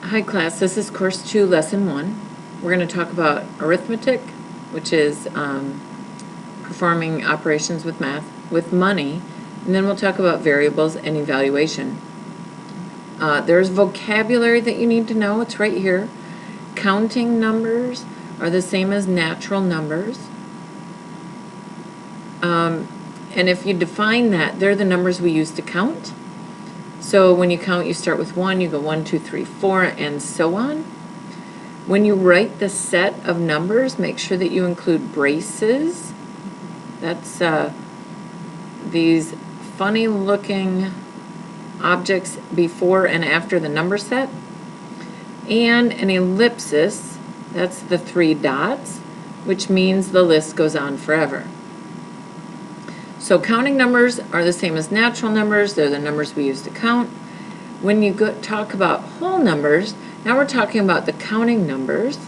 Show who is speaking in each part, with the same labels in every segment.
Speaker 1: Hi class, this is course 2, lesson 1. We're going to talk about arithmetic, which is performing operations with math, with money, and then we'll talk about variables and evaluation. There's vocabulary that you need to know. It's right here. Counting numbers are the same as natural numbers. And if you define that, they're the numbers we use to count. So when you count, you start with 1, you go 1, 2, 3, 4, and so on. When you write the set of numbers, make sure that you include braces. That's these funny looking objects before and after the number set. And an ellipsis, that's the 3 dots, which means the list goes on forever. So counting numbers are the same as natural numbers. They're the numbers we use to count. When you talk about whole numbers, now we're talking about the counting numbers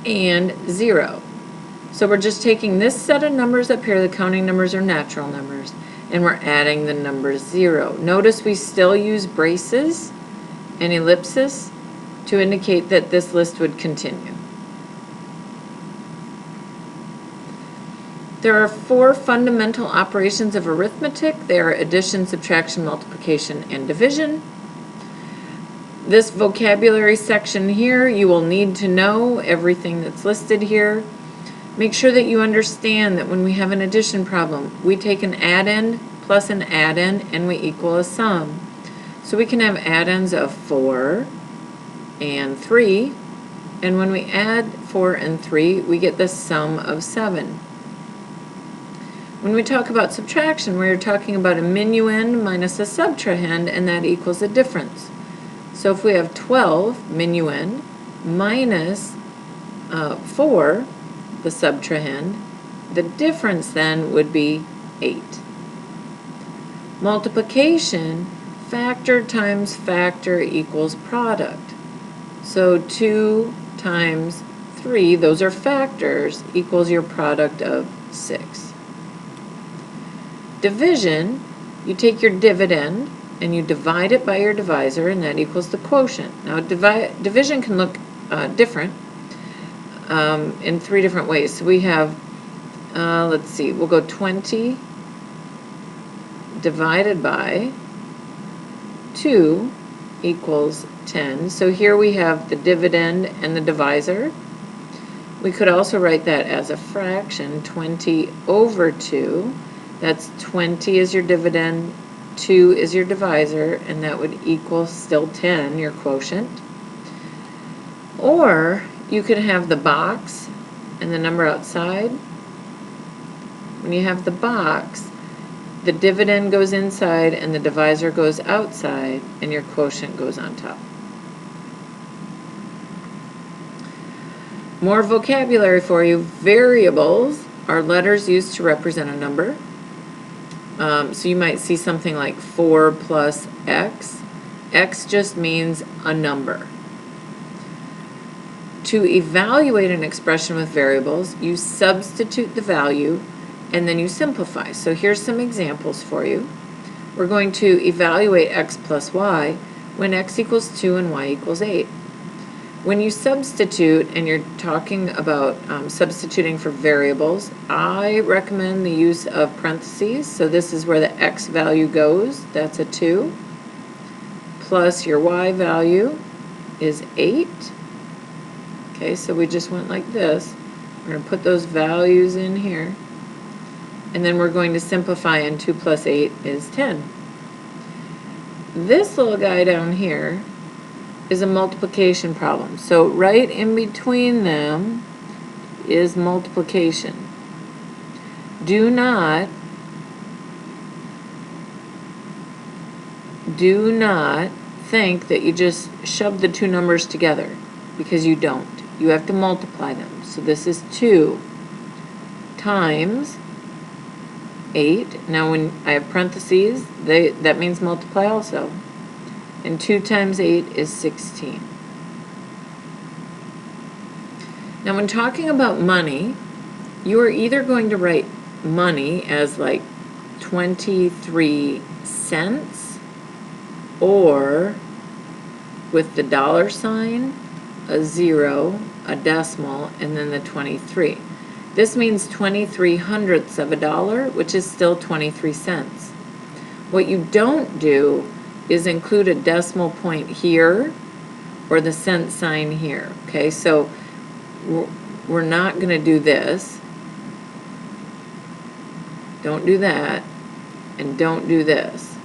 Speaker 1: and 0. So we're just taking this set of numbers up here, the counting numbers are natural numbers, and we're adding the number 0. Notice we still use braces and ellipsis to indicate that this list would continue. There are 4 fundamental operations of arithmetic. They are addition, subtraction, multiplication, and division. This vocabulary section here, you will need to know everything that's listed here. Make sure that you understand that when we have an addition problem, we take an add-in plus an add-in and we equal a sum. So we can have add-ins of 4 and 3, and when we add 4 and 3, we get the sum of 7. When we talk about subtraction, we're talking about a minuend minus a subtrahend, and that equals a difference. So if we have 12 minuend minus 4, the subtrahend, the difference then would be 8. Multiplication, factor times factor equals product. So 2 times 3, those are factors, equals your product of 6. Division, you take your dividend and you divide it by your divisor, and that equals the quotient. Now division can look different in 3 different ways. So we have, let's see, we'll go 20 divided by 2 equals 10. So here we have the dividend and the divisor. We could also write that as a fraction, 20 over 2. That's 20 is your dividend, 2 is your divisor, and that would equal still 10, your quotient. Or you could have the box and the number outside. When you have the box, the dividend goes inside and the divisor goes outside, and your quotient goes on top. More vocabulary for you. Variables are letters used to represent a number. So you might see something like 4 plus x. X just means a number. To evaluate an expression with variables, you substitute the value and then you simplify. So here's some examples for you. We're going to evaluate x plus y when x equals 2 and y equals 8. When you substitute, and you're talking about substituting for variables, I recommend the use of parentheses. So this is where the x value goes. That's a 2. Plus your y value is 8. Okay, so we just went like this. We're going to put those values in here. And then we're going to simplify, and 2 plus 8 is 10. This little guy down here is a multiplication problem. So right in between them is multiplication. Do not think that you just shove the 2 numbers together, because you don't. You have to multiply them. So this is 2 times 8. Now when I have parentheses, that means multiply also. And 2 times 8 is 16. Now when talking about money, you are either going to write money as like 23 cents or with the dollar sign, a 0, a decimal, and then the 23. This means 23 hundredths of a dollar, which is still 23 cents. What you don't do is include a decimal point here or the cent sign here, okay? So we're not going to do this. Don't do that, and don't do this.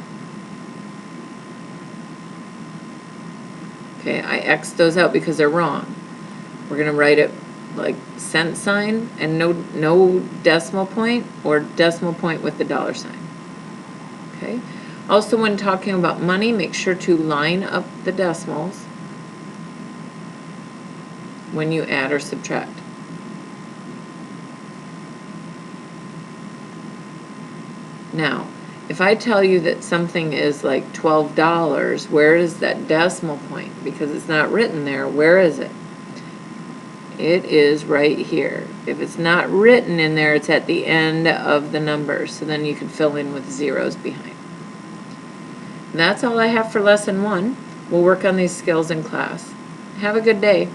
Speaker 1: Okay, I X'd those out because they're wrong. We're going to write it like cent sign and no decimal point, or decimal point with the dollar sign. Okay. Also, when talking about money, make sure to line up the decimals when you add or subtract. Now, if I tell you that something is like $12, where is that decimal point? Because it's not written there, where is it? It is right here. If it's not written in there, it's at the end of the number, so then you can fill in with zeros behind. And that's all I have for lesson 1. We'll work on these skills in class. Have a good day.